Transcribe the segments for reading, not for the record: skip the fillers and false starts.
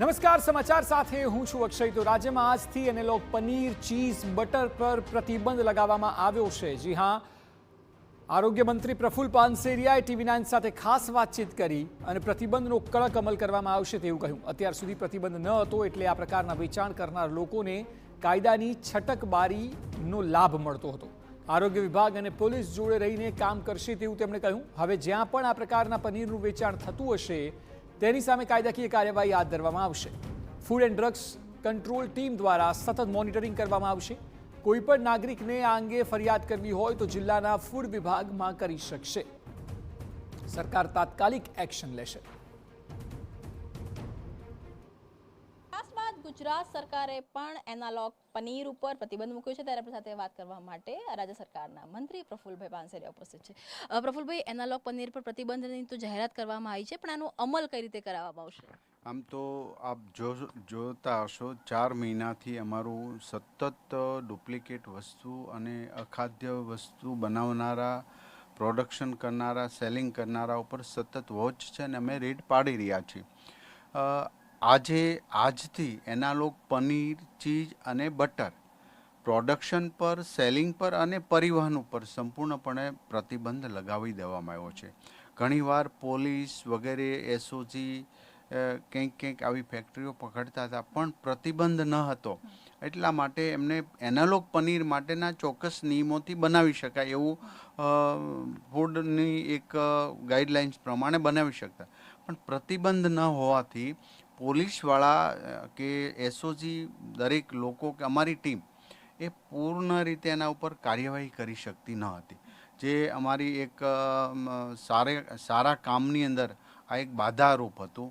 નમસ્કાર, સમાચાર સાથે હું છું અક્ષય। તો રાજ્યમાં આજથી એનેલોગ પનીર, ચીઝ, બટર પર પ્રતિબંધ લગાવવામાં આવ્યો છે। જી હા, આરોગ્ય મંત્રી પ્રફુલ્લ પાનસેરિયાએ TV9 સાથે ખાસ વાતચીત કરી અને પ્રતિબંધનો કડક અમલ કરવામાં આવશે તેવું કહ્યું। અત્યાર સુધી પ્રતિબંધ ન હતો એટલે આ પ્રકારના વેચાણ કરનાર લોકોને કાયદાની છટકબારીનો લાભ મળતો હતો। આરોગ્ય વિભાગ અને પોલીસ જોડે રહીને કામ કરશે તેવું તેમણે કહ્યું। હવે જ્યાં પણ આ પ્રકારના પનીરનું વેચાણ થતું હશે તેની સામે કાયદાકીય કાર્યવાહી હાથ ધરવામાં આવશે। Food and drugs control team દ્વારા સતત મોનિટરિંગ કરવામાં આવશે। કોઈપણ નાગરિકને આ અંગે ફરિયાદ કરવી હોય તો જિલ્લાના ફૂડ વિભાગમાં કરી શકશે। સરકાર તાત્કાલિક એક્શન લેશે। ગુજરાત સરકારે પણ એનાલોગ પનીર ઉપર પ્રતિબંધ મૂક્યો છે। ત્યારે આપણી સાથે વાત કરવા માટે રાજ્ય સરકારના મંત્રી પ્રફુલ્લભાઈ પાનસેરિયા ઉપસ્થિત છે। પ્રફુલ્લભાઈ, એનાલોગ પનીર પર પ્રતિબંધની તો જાહેરાત કરવામાં આવી છે, પણ આનો અમલ કઈ રીતે કરાવવામાં આવશે? આમ તો આપ જોતા હશો 4 મહિનાથી અમારું સતત ડુપ્લિકેટ વસ્તુ અને અખાદ્ય વસ્તુ બનાવનારા, પ્રોડક્શન કરનારા, સેલિંગ કરનારા ઉપર સતત વોચ છે અને અમે રેડ પાડી રહ્યા છીએ। આજથી એનાલોગ પનીર, ચીઝ અને બટર પ્રોડક્શન પર, સેલિંગ પર અને પરિવહન ઉપર સંપૂર્ણપણે પ્રતિબંધ લગાવી દેવામાં આવ્યો છે। ઘણીવાર પોલીસ વગેરે એસઓજી કંઈક આવી ફેક્ટરીઓ પકડતા હતા, પણ પ્રતિબંધ ન હતો એટલા માટે એમને એનાલોગ પનીર માટેના ચોક્કસ નિયમોથી બનાવી શકાય એવું ફૂડની એક ગાઈડલાઇન્સ પ્રમાણે બનાવી શકતા, પણ પ્રતિબંધ ન હોવાથી પોલીસવાળા કે એસઓજી દરેક લોકો કે અમારી ટીમ એ પૂર્ણ રીતે એના ઉપર કાર્યવાહી કરી શકતી ન હતી, જે અમારી એક સારા કામની અંદર આ એક બાધારૂપ હતું।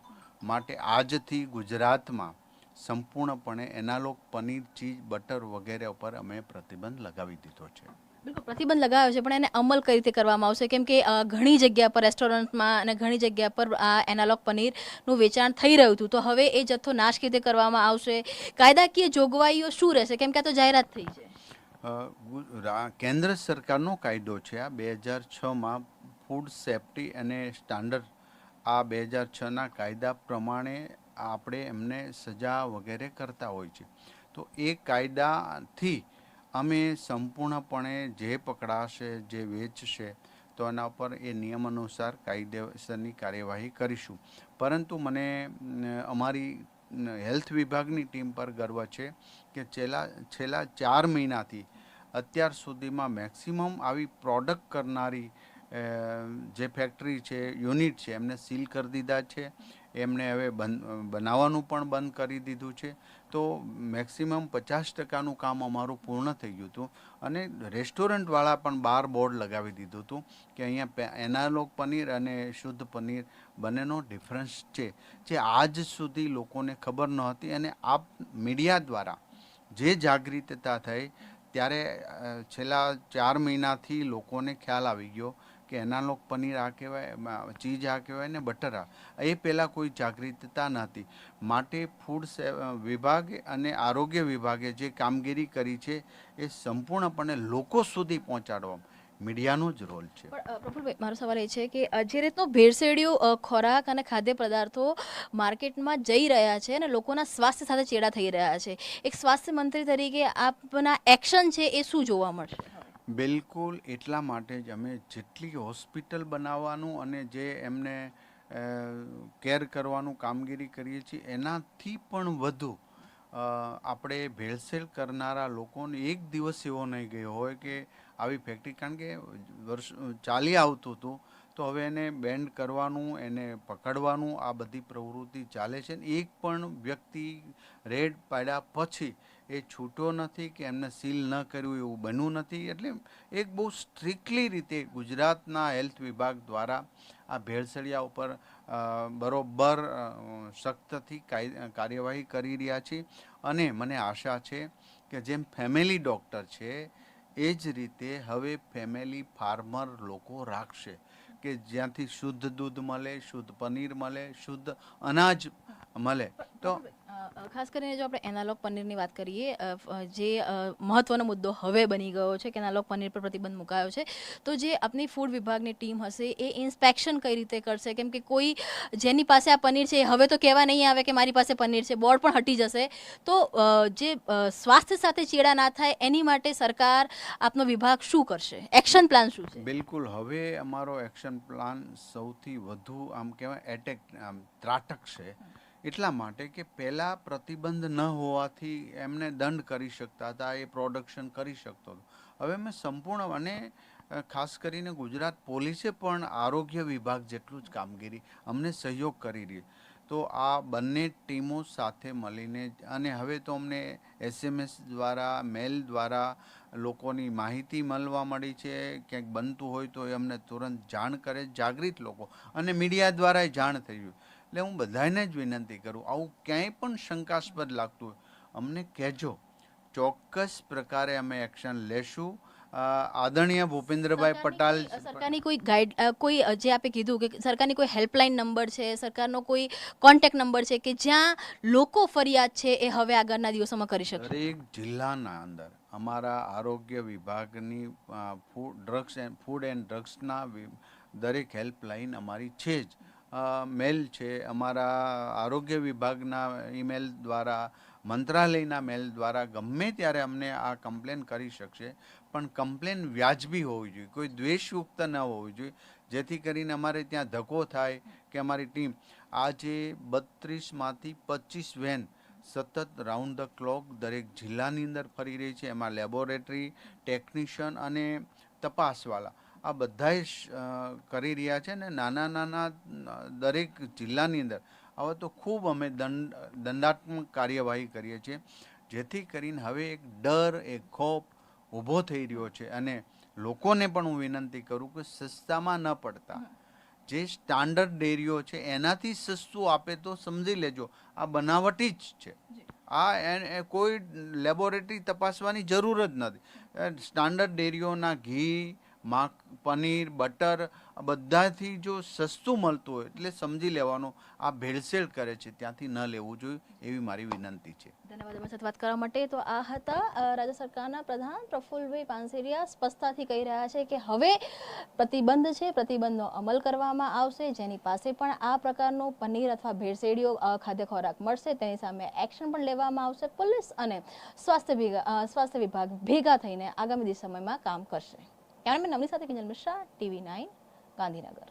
માટે આજથી ગુજરાતમાં સંપૂર્ણપણે એનાલોગ પનીર, ચીઝ, બટર વગેરે ઉપર અમે પ્રતિબંધ લગાવી દીધો છે। બિલકુલ, પ્રતિબંધ લગાવ્યો છે, પણ એને અમલ કઈ રીતે કરવામાં આવશે? કેમ કે ઘણી જગ્યા પર રેસ્ટોરન્ટમાં અને ઘણી જગ્યા પર આ એનાલોગ પનીરનું વેચાણ થઈ રહ્યું હતું, તો હવે એ જથ્થો નાશ કેવી રીતે કરવામાં આવશે? કાયદાકીય જોગવાઈઓ શું રહેશે, કેમ કે આ તો જાહેરાત થઈ છે? કેન્દ્ર સરકારનો કાયદો છે આ 2006માં ફૂડ સેફ્ટી અને સ્ટાન્ડર્ડ, આ 2006ના કાયદા પ્રમાણે આપણે એમને સજા વગેરે કરતા હોય છે। તો એ કાયદાથી અમે સંપૂર્ણપણે જે પકડાશે, જે વેચશે, તો એના ઉપર એ નિયમ અનુસાર કાયદેસરની કાર્યવાહી કરીશું। પરંતુ મને અમારી હેલ્થ વિભાગની ટીમ પર ગર્વ છે કે છેલ્લા 4 મહિનાથી અત્યાર સુધીમાં મેક્સિમમ આવી પ્રોડક્ટ કરનારી જે ફેક્ટરી છે, યુનિટ છે, એમને સીલ કરી દીધા છે। એમને હવે બનાવવાનું પણ બંધ કરી દીધું છે। તો મેક્સિમમ 50%નું કામ અમારું પૂર્ણ થઈ ગયું હતું અને રેસ્ટોરન્ટવાળા પણ બહાર બોર્ડ લગાવી દીધું હતું કે અહીંયા એનાલોગ પનીર અને શુદ્ધ પનીર બંનેનો ડિફરન્સ છે, જે આજ સુધી લોકોને ખબર ન હતી। અને આ મીડિયા દ્વારા જે જાગૃતતા થઈ ત્યારે છેલ્લા 4 મહિનાથી લોકોને ખ્યાલ આવી ગયો કે એનાલોગ પનીર આ કહેવાય, ચીઝ આ કહેવાય ને બટર આ, એ પહેલાં કોઈ જાગૃતતા નહોતી। માટે ફૂડ વિભાગ અને આરોગ્ય વિભાગે જે કામગીરી કરી છે એ સંપૂર્ણપણે લોકો સુધી પહોંચાડવા મીડિયાનો જ રોલ છે। પ્રફુલ્લભાઈ, મારો સવાલ એ છે કે જે રીતનો ભેળસેળિયો ખોરાક અને ખાદ્ય પદાર્થો માર્કેટમાં જઈ રહ્યા છે અને લોકોના સ્વાસ્થ્ય સાથે ચેડા થઈ રહ્યા છે, એક સ્વાસ્થ્ય મંત્રી તરીકે આપના એક્શન છે એ શું જોવા મળશે? બિલકુલ, એટલા માટે જ અમે જેટલી હોસ્પિટલ બનાવવાનું અને જે એમને કેર કરવાનું કામગીરી કરીએ છીએ એનાથી પણ વધુ આપણે ભેળસેળ કરનારા લોકોને એક દિવસ એવો નહીં ગયો હોય કે આવી ફેક્ટરી, કારણ કે ચાલી આવતું હતું તો હવે એને બેન્ડ કરવાનું, એને પકડવાનું, આ બધી પ્રવૃત્તિ ચાલે છે। એક પણ વ્યક્તિ રેડ પાડ્યા પછી એ છૂટો નથી કે એમને સીલ ન કર્યું એવું બન્યું નથી। એટલે એક બહુ સ્ટ્રિક્ટલી રીતે ગુજરાતના હેલ્થ વિભાગ દ્વારા આ ભેળસેળિયા ઉપર બરોબર સખ્તથી કાર્યવાહી કરી રહ્યા છીએ। અને મને આશા છે કે જેમ ફેમિલી ડૉક્ટર છે એ જ રીતે હવે ફેમિલી ફાર્મર લોકો રાખશે, કે જ્યાંથી શુદ્ધ દૂધ મળે, શુદ્ધ પનીર મળે, શુદ્ધ અનાજ મળે. તો ખાસ કરીને જો આપણે એનાલોગ પનીરની વાત કરીએ, જે મહત્વનો મુદ્દો હવે બની ગયો છે કે એનાલોગ પનીર પર પ્રતિબંધ મુકાયો છે, તો જે આપની ફૂડ વિભાગની ટીમ હશે એ ઇન્સ્પેક્શન કઈ રીતે કરશે? કેમ કે કોઈ જેની પાસે આ પનીર છે હવે તો કહેવા નહીં આવે કે મારી પાસે પનીર છે, બોર્ડ પણ હટી જશે. તો જે સ્વાસ્થ્ય સાથે ચેડા ના થાય એની માટે સરકાર, આપનો વિભાગ શું કરશે? એક્શન પ્લાન શું છે? બિલકુલ, હવે અમારો એક્શન પ્લાન સૌથી વધુ આમ કહેવાય ત્રાટક છે. એટલા માટે કે પહેલાં પ્રતિબંધ ન હોવાથી એમને દંડ કરી શકતા હતા, એ પ્રોડક્શન કરી શકતો હતો. હવે અમે સંપૂર્ણ, અને ખાસ કરીને ગુજરાત પોલીસે પણ આરોગ્ય વિભાગ જેટલું જ કામગીરી અમને સહયોગ કરી રહી. તો આ બંને ટીમો સાથે મળીને, અને હવે તો અમને SMS દ્વારા, મેલ દ્વારા લોકોની માહિતી મળવા મળી છે. ક્યાંક બનતું હોય તો એ અમને તુરંત જાણ કરે, જાગૃત લોકો, અને મીડિયા દ્વારા જાણ થઈ ગયું. એટલે હું બધાને જ વિનંતી કરું, આવું ક્યાંય પણ શંકાસ્પદ લાગતું હોય અમને કહેજો, ચોક્કસ પ્રકારે અમે એક્શન લેશું. આદરણીય ભૂપેન્દ્રભાઈ પટેલ, સરકારની કોઈ ગાઈડ, કોઈ જે આપે કીધું કે સરકારની કોઈ હેલ્પલાઇન નંબર છે, સરકારનો કોઈ કોન્ટેક્ટ નંબર છે કે જ્યાં લોકો ફરિયાદ છે એ હવે આગળના દિવસોમાં કરી શકશે? દરેક જિલ્લાના અંદર અમારા આરોગ્ય વિભાગની ફૂડ એન્ડ ડ્રગ્સના દરેક હેલ્પલાઇન અમારી છે જ. મેલ છે અમારા આરોગ્ય વિભાગના ઈમેલ દ્વારા, મંત્રાલયના મેલ દ્વારા ગમે ત્યારે અમને આ કમ્પ્લેન કરી શકશે. પણ કમ્પ્લેન વ્યાજબી હોવી જોઈએ, કોઈ દ્વેષયુક્ત ન હોવી જોઈએ, જેથી કરીને અમારે ત્યાં ધક્કો થાય કે અમારી ટીમ આજે 32માંથી 25 વેન સતત રાઉન્ડ ધ ક્લોક દરેક જિલ્લાની અંદર ફરી રહી છે. એમાં લેબોરેટરી ટેકનિશિયન અને તપાસવાળા આ બધાય કરી રહ્યા છે. ને નાના દરેક જિલ્લાની અંદર હવે તો ખૂબ અમે દંડાત્મક કાર્યવાહી કરીએ છીએ, જેથી કરીને હવે એક ડર, એક ખોફ ઊભો થઈ રહ્યો છે. અને લોકોને પણ હું વિનંતી કરું કે સસ્તામાં ન પડતા, જે સ્ટાન્ડર્ડ ડેરીઓ છે એનાથી સસ્તું આપે તો સમજી લેજો આ બનાવટી જ છે. આ કોઈ લેબોરેટરી તપાસવાની જરૂર જ નથી. સ્ટાન્ડર્ડ ડેરીઓના ઘી, પનીર, બટર બધાથી જો સસ્તું મળતું હોય એટલે સમજી લેવાનું આ ભેળસેળ કરે છે, ત્યાંથી ન લેવું જોઈએ, એવી મારી વિનંતી છે. ધન્યવાદ અમારી સાથે વાત કરવા માટે. તો આ હતા રાજ્ય સરકારના પ્રધાન પ્રફુલભાઈ પાનસેરિયા. સ્પષ્ટતાથી કહી રહ્યા છે કે હવે પ્રતિબંધ છે, પ્રતિબંધનો અમલ કરવામાં આવશે. જેની પાસે પણ આ પ્રકારનું પનીર અથવા ભેળસેળીઓ ખાદ્ય ખોરાક મળશે તેની સામે એક્શન પણ લેવામાં આવશે. પોલીસ અને સ્વાસ્થ્ય વિભાગ ભેગા થઈને આગામી સમયમાં કામ કરશે. કેમેરામેન નવની સાથે કિંજલ મિશ્રા, TV9 ગાંધીનગર.